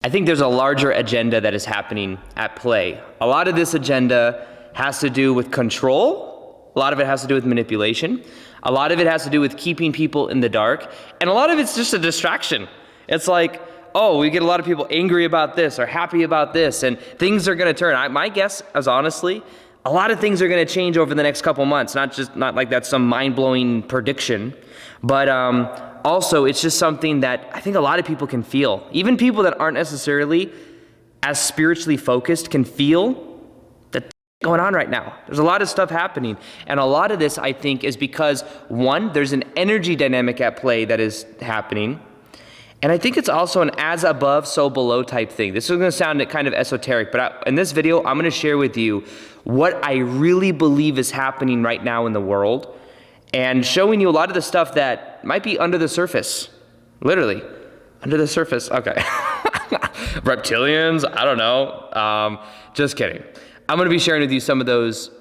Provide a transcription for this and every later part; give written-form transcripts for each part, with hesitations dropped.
I think there's a larger agenda that is happening at play. A lot of this agenda has to do with control. A lot of it has to do with manipulation. A lot of it has to do with keeping people in the dark. And a lot of it's just a distraction. It's like, oh, we get a lot of people angry about this or happy about this, and things are going to turn. My guess is honestly, a lot of things are going to change over the next couple months. Not like that's some mind-blowing prediction, but also it's just something that I think a lot of people can feel. Even people that aren't necessarily as spiritually focused can feel that going on right now. There's a lot of stuff happening, and a lot of this I think is because one, there's an energy dynamic at play that is happening. And I think it's also an as above, so below type thing. This is going to sound kind of esoteric, but in this video, I'm going to share with you what I really believe is happening right now in the world and showing you a lot of the stuff that might be under the surface. Literally, under the surface. Okay. Reptilians, I don't know. Just kidding. I'm going to be sharing with you some of those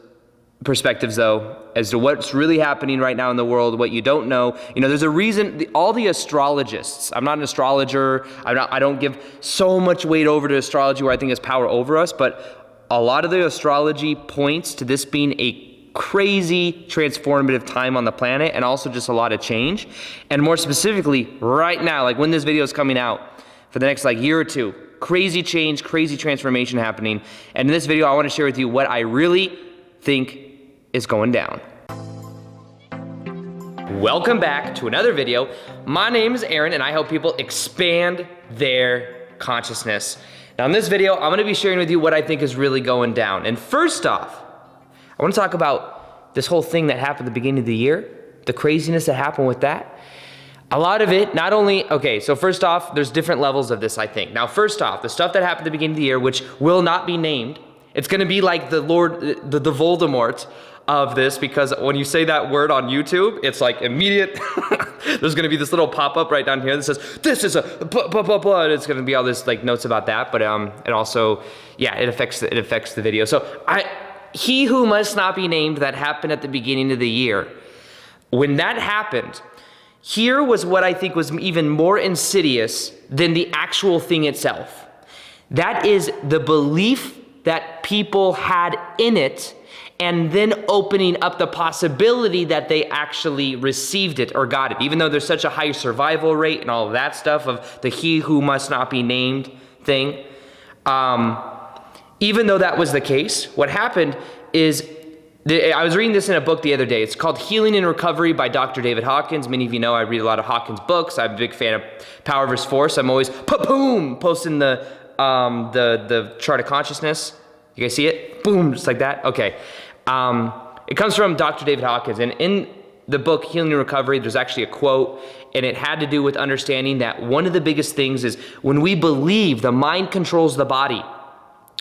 perspectives though, as to what's really happening right now in the world, what you don't know. You know, there's a reason, all the astrologists, I'm not an astrologer, I don't give so much weight over to astrology where I think it's power over us, but a lot of the astrology points to this being a crazy transformative time on the planet, and also just a lot of change. And more specifically, right now, like when this video is coming out, for the next year or two, crazy change, crazy transformation happening. And in this video, I want to share with you what I really think is going down. Welcome back to another video. My name is Aaron, and I help people expand their consciousness. Now in this video, I'm gonna be sharing with you what I think is really going down. And first off, I wanna talk about this whole thing that happened at the beginning of the year, the craziness that happened with that. A lot of it, not only, okay, so first off, there's different levels of this, I think. Now first off, the stuff that happened at the beginning of the year, which will not be named, it's gonna be like the Voldemort of this, because when you say that word on YouTube, it's like immediate, there's gonna be this little pop-up right down here that says, this is a blah, blah, blah, blah, and it's gonna be all this notes about that, but it also, yeah, it affects the video. So he who must not be named, that happened at the beginning of the year. When that happened, here was what I think was even more insidious than the actual thing itself. That is the belief that people had in it, and then opening up the possibility that they actually received it or got it, even though there's such a high survival rate and all of that stuff of the he who must not be named thing. Even though that was the case, what happened is, I was reading this in a book the other day. It's called Healing and Recovery by Dr. David Hawkins. Many of you know I read a lot of Hawkins books. I'm a big fan of Power vs. Force. I'm always boom posting the chart of consciousness. You guys see it? Boom, just like that. Okay. It comes from Dr. David Hawkins, and in the book Healing and Recovery, there's actually a quote, and it had to do with understanding that one of the biggest things is when we believe the mind controls the body.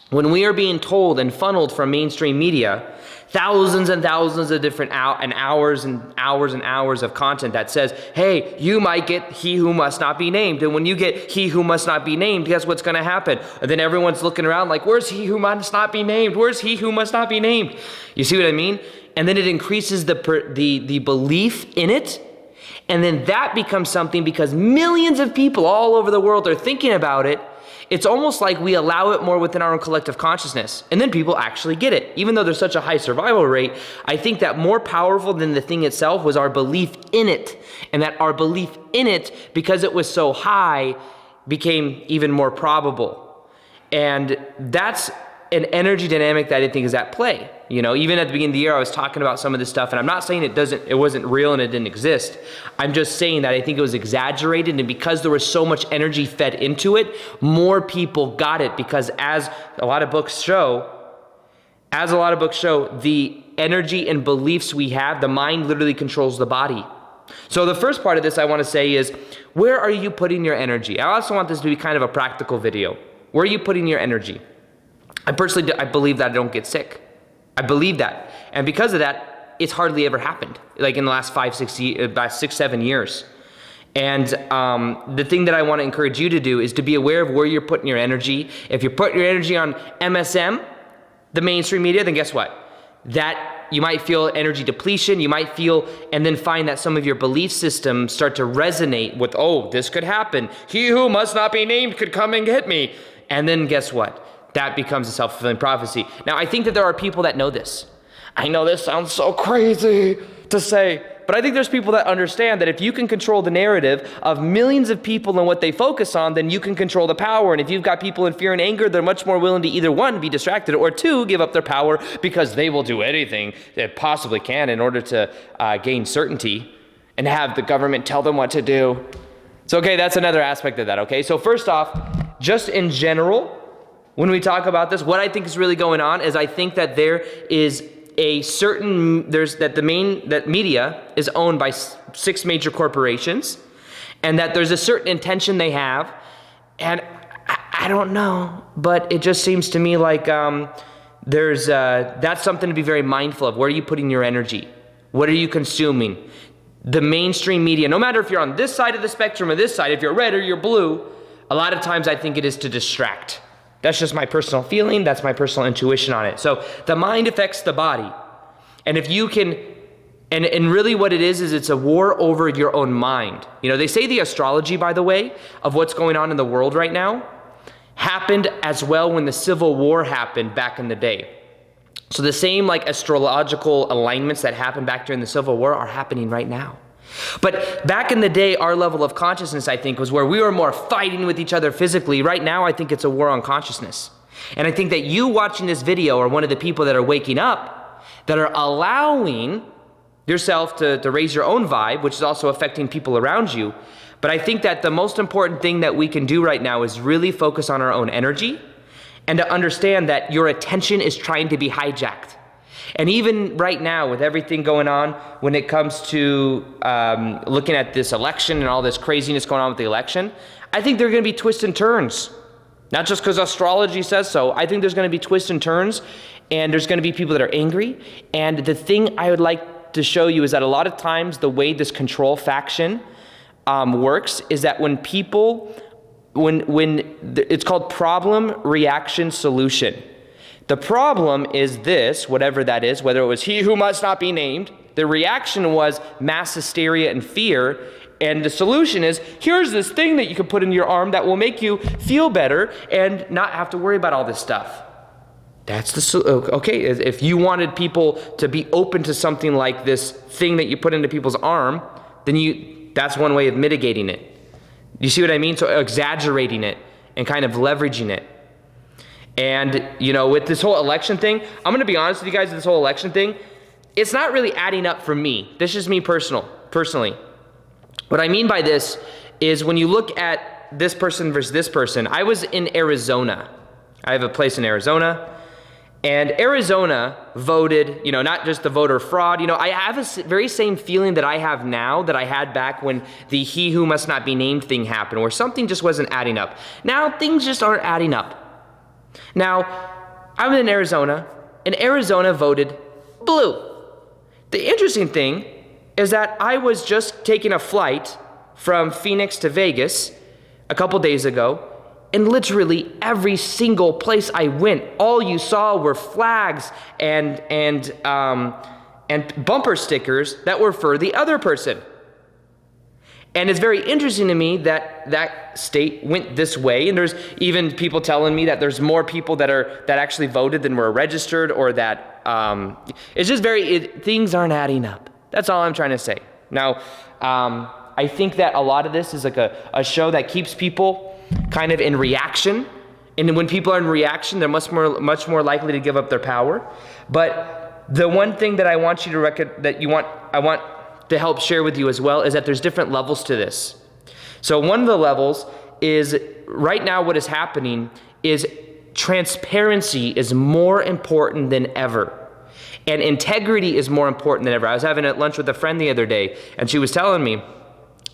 When we are being told and funneled from mainstream media, thousands and thousands of different hours and hours of content that says, hey, you might get he who must not be named. And when you get he who must not be named, guess what's gonna happen? And then everyone's looking around like, where's he who must not be named? Where's he who must not be named? You see what I mean? And then it increases the belief in it. And then that becomes something, because millions of people all over the world are thinking about it. It's almost like we allow it more within our own collective consciousness, and then people actually get it. Even though there's such a high survival rate, I think that more powerful than the thing itself was our belief in it, and that our belief in it, because it was so high, became even more probable. And that's an energy dynamic that I think is at play. You know, even at the beginning of the year, I was talking about some of this stuff, and I'm not saying it wasn't real and it didn't exist. I'm just saying that I think it was exaggerated, and because there was so much energy fed into it, more people got it, because as a lot of books show, the energy and beliefs we have, the mind literally controls the body. So the first part of this I want to say is, where are you putting your energy? I also want this to be kind of a practical video. Where are you putting your energy? I believe that I don't get sick. I believe that. And because of that, it's hardly ever happened, like in the last 6-7 years. And the thing that I want to encourage you to do is to be aware of where you're putting your energy. If you're putting your energy on MSM, the mainstream media, then guess what? That you might feel energy depletion, you might feel, and then find that some of your belief systems start to resonate with, oh, this could happen. He who must not be named could come and get me. And then guess what? That becomes a self-fulfilling prophecy. Now, I think that there are people that know this. I know this sounds so crazy to say, but I think there's people that understand that if you can control the narrative of millions of people and what they focus on, then you can control the power. And if you've got people in fear and anger, they're much more willing to either one, be distracted, or two, give up their power because they will do anything they possibly can in order to gain certainty and have the government tell them what to do. So, okay, that's another aspect of that, okay? So first off, just in general, when we talk about this, what I think is really going on is I think that there is that media is owned by 6 major corporations, and that there's a certain intention they have, and I don't know, but it just seems to me like that's something to be very mindful of. Where are you putting your energy? What are you consuming? The mainstream media, no matter if you're on this side of the spectrum or this side, if you're red or you're blue, a lot of times I think it is to distract. That's just my personal feeling. That's my personal intuition on it. So the mind affects the body. And if you can, and really what it is it's a war over your own mind. You know, they say the astrology, by the way, of what's going on in the world right now happened as well when the Civil War happened back in the day. So the same like astrological alignments that happened back during the Civil War are happening right now. But back in the day, our level of consciousness, I think, was where we were more fighting with each other physically. Right now, I think it's a war on consciousness. And I think that you watching this video are one of the people that are waking up, that are allowing yourself to raise your own vibe, which is also affecting people around you. But I think that the most important thing that we can do right now is really focus on our own energy and to understand that your attention is trying to be hijacked. And even right now, with everything going on, when it comes to looking at this election and all this craziness going on with the election, I think there are going to be twists and turns. Not just because astrology says so. I think there's going to be twists and turns, and there's going to be people that are angry. And the thing I would like to show you is that a lot of times the way this control faction works is that when people, it's called problem, reaction, solution. The problem is this, whatever that is, whether it was he who must not be named, the reaction was mass hysteria and fear, and the solution is, here's this thing that you can put in your arm that will make you feel better and not have to worry about all this stuff. That's okay, if you wanted people to be open to something like this thing that you put into people's arm, then that's one way of mitigating it. You see what I mean? So exaggerating it and kind of leveraging it. And, you know, with this whole election thing, I'm going to be honest with you guys, this whole election thing, it's not really adding up for me. This is me personally. What I mean by this is when you look at this person versus this person, I was in Arizona. I have a place in Arizona. And Arizona voted, you know, not just the voter fraud. You know, I have a very same feeling that I have now that I had back when the he who must not be named thing happened, where something just wasn't adding up. Now things just aren't adding up. Now, I'm in Arizona, and Arizona voted blue. The interesting thing is that I was just taking a flight from Phoenix to Vegas a couple days ago, and literally every single place I went, all you saw were flags and bumper stickers that were for the other person. And it's very interesting to me that that state went this way, and there's even people telling me that there's more people that actually voted than were registered, or that it's just things aren't adding up. That's all I'm trying to say. Now, I think that a lot of this is like a show that keeps people kind of in reaction, and when people are in reaction, they're much more likely to give up their power. But the one thing that I want you to I want to help share with you as well is that there's different levels to this. So one of the levels is right now what is happening is transparency is more important than ever. And integrity is more important than ever. I was having a lunch with a friend the other day, and she was telling me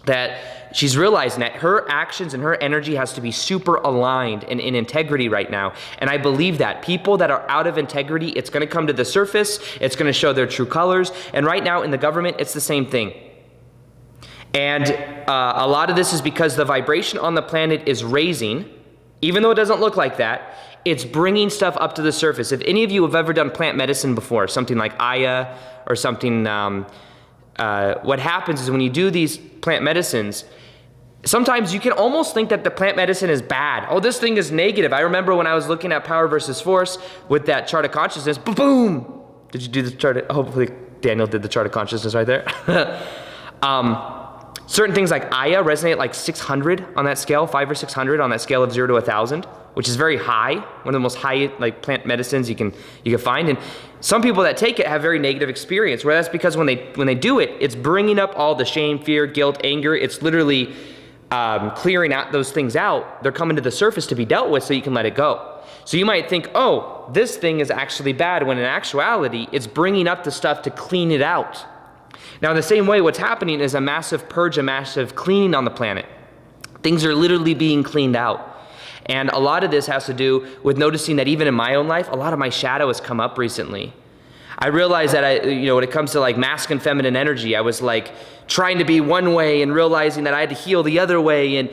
that she's realizing that her actions and her energy has to be super aligned and in integrity right now. And I believe that people that are out of integrity, it's going to come to the surface. It's going to show their true colors. And right now in the government, it's the same thing. And a lot of this is because the vibration on the planet is raising, Even though it doesn't look like that, it's bringing stuff up to the surface. If any of you have ever done plant medicine before, something like Aya or something, what happens is when you do these plant medicines, sometimes you can almost think that the plant medicine is bad. Oh, this thing is negative. I remember when I was looking at power versus force with that chart of consciousness, boom. Did you do the chart? Hopefully Daniel did the chart of consciousness right there. Certain things like Aya resonate like 600 on that scale, 500 or 600 on that scale of 0 to 1,000, which is very high. One of the most high like plant medicines you can find. And some people that take it have very negative experience, where that's because when they do it, it's bringing up all the shame, fear, guilt, anger. It's literally clearing out those things out. They're coming to the surface to be dealt with so you can let it go. So you might think, oh, this thing is actually bad, when in actuality, it's bringing up the stuff to clean it out. Now, in the same way, what's happening is a massive purge, a massive cleaning on the planet. Things are literally being cleaned out. And a lot of this has to do with noticing that even in my own life, a lot of my shadow has come up recently. I realized that when it comes to like masculine, feminine energy, I was like trying to be one way and realizing that I had to heal the other way. And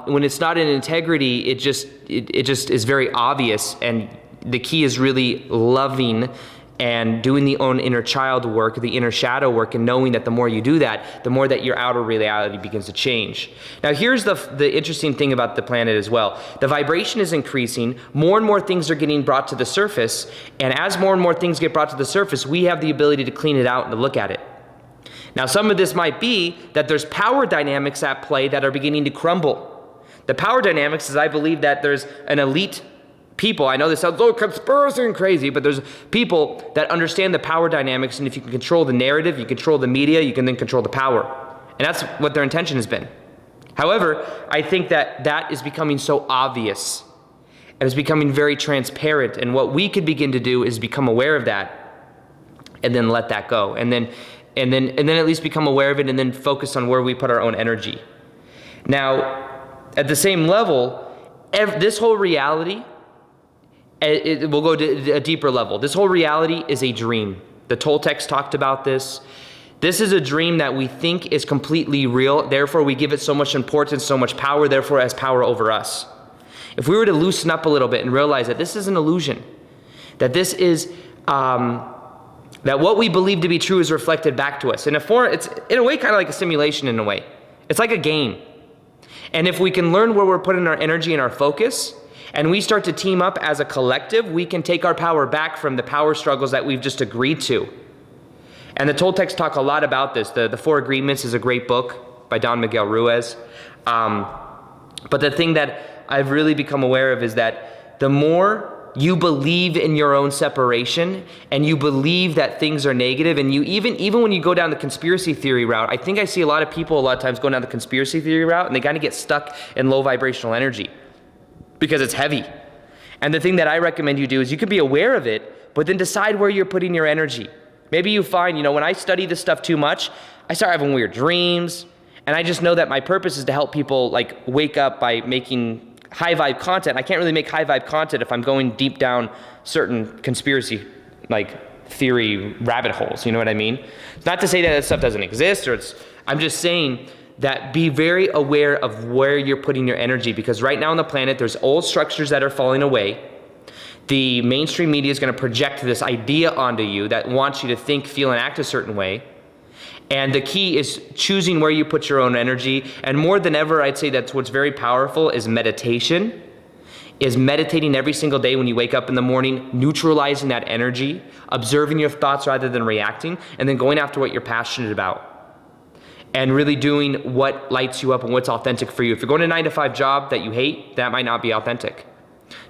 when it's not in integrity, it just is very obvious. And the key is really loving and doing the own inner child work, the inner shadow work, and knowing that the more you do that, the more that your outer reality begins to change. Now, here's the interesting thing about the planet as well. The vibration is increasing. More and more things are getting brought to the surface. And as more and more things get brought to the surface, we have the ability to clean it out and to look at it. Now, some of this might be that there's power dynamics at play that are beginning to crumble. The power dynamics is, I believe, that there's an elite people. I know this sounds conspiracy and crazy, but there's people that understand the power dynamics, and if you can control the narrative, you control the media, you can then control the power. And that's what their intention has been. However, I think that is becoming so obvious, and it's becoming very transparent, and what we could begin to do is become aware of that, and then let that go, and then at least become aware of it, and then focus on where we put our own energy. Now, at the same level, this whole reality, it will go to a deeper level. This whole reality is a dream. The Toltecs talked about this. This is a dream that we think is completely real. Therefore, we give it so much importance, so much power. Therefore, it has power over us. If we were to loosen up a little bit and realize that this is an illusion, that this is that what we believe to be true is reflected back to us. It's in a way kind of like a simulation in a way. It's like a game. And if we can learn where we're putting our energy and our focus, and we start to team up as a collective, we can take our power back from the power struggles that we've just agreed to. And the Toltecs talk a lot about this. The Four Agreements is a great book by Don Miguel Ruiz. But the thing that I've really become aware of is that the more you believe in your own separation, and you believe that things are negative, and you even when you go down the conspiracy theory route, I think I see a lot of people a lot of times going down the conspiracy theory route, and they kind of get stuck in low vibrational energy, because it's heavy. And the thing that I recommend you do is you can be aware of it, but then decide where you're putting your energy. Maybe you find, when I study this stuff too much, I start having weird dreams, and I just know that my purpose is to help people like wake up by making high vibe content. I can't really make high vibe content if I'm going deep down certain conspiracy like theory rabbit holes, you know what I mean? It's not to say that stuff doesn't exist, I'm just saying that be very aware of where you're putting your energy, because right now on the planet, there's old structures that are falling away. The mainstream media is going to project this idea onto you that wants you to think, feel, and act a certain way. And the key is choosing where you put your own energy. And more than ever, I'd say that's what's very powerful is meditation, is meditating every single day when you wake up in the morning, neutralizing that energy, observing your thoughts rather than reacting, and then going after what you're passionate about. And really doing what lights you up and what's authentic for you. If you're going to a 9-to-5 job that you hate, that might not be authentic.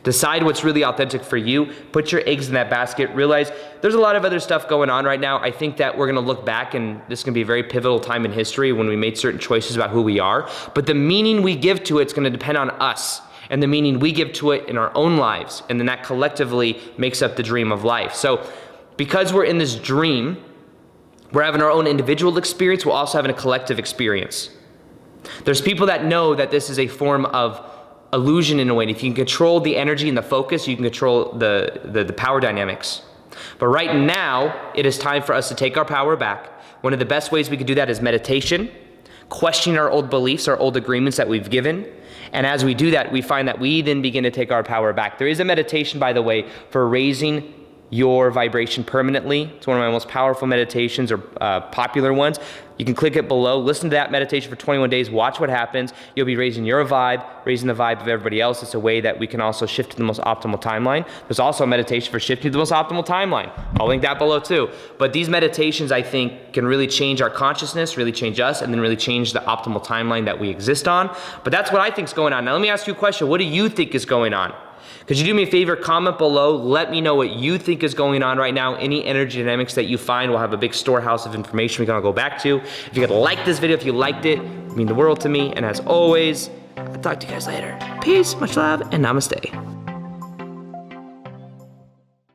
Decide what's really authentic for you. Put your eggs in that basket. Realize there's a lot of other stuff going on right now. I think that we're going to look back, and this is going to be a very pivotal time in history when we made certain choices about who we are. But the meaning we give to it's going to depend on us, and the meaning we give to it in our own lives. And then that collectively makes up the dream of life. So because we're in this dream, we're having our own individual experience, we're also having a collective experience. There's people that know that this is a form of illusion in a way. And if you can control the energy and the focus, you can control the power dynamics. But right now, it is time for us to take our power back. One of the best ways we could do that is meditation, questioning our old beliefs, our old agreements that we've given, And as we do that, we find that we then begin to take our power back. There is a meditation, by the way, for raising your vibration permanently. It's one of my most powerful meditations, or popular ones. You can click it below, listen to that meditation for 21 days, watch what happens. You'll be raising your vibe, raising the vibe of everybody else. It's a way that we can also shift to the most optimal timeline. There's also a meditation for shifting to the most optimal timeline. I'll link that below too. But these meditations, I think, can really change our consciousness, really change us, and then really change the optimal timeline that we exist on. But that's what I think is going on. Now let me ask you a question. What do you think is going on? Could you do me a favor, comment below, let me know what you think is going on right now, any energy dynamics that you find. We'll have a big storehouse of information we can all go back to. If you could like this video, if you liked it, it'd mean the world to me. And as always, I'll talk to you guys later. Peace, much love, and namaste.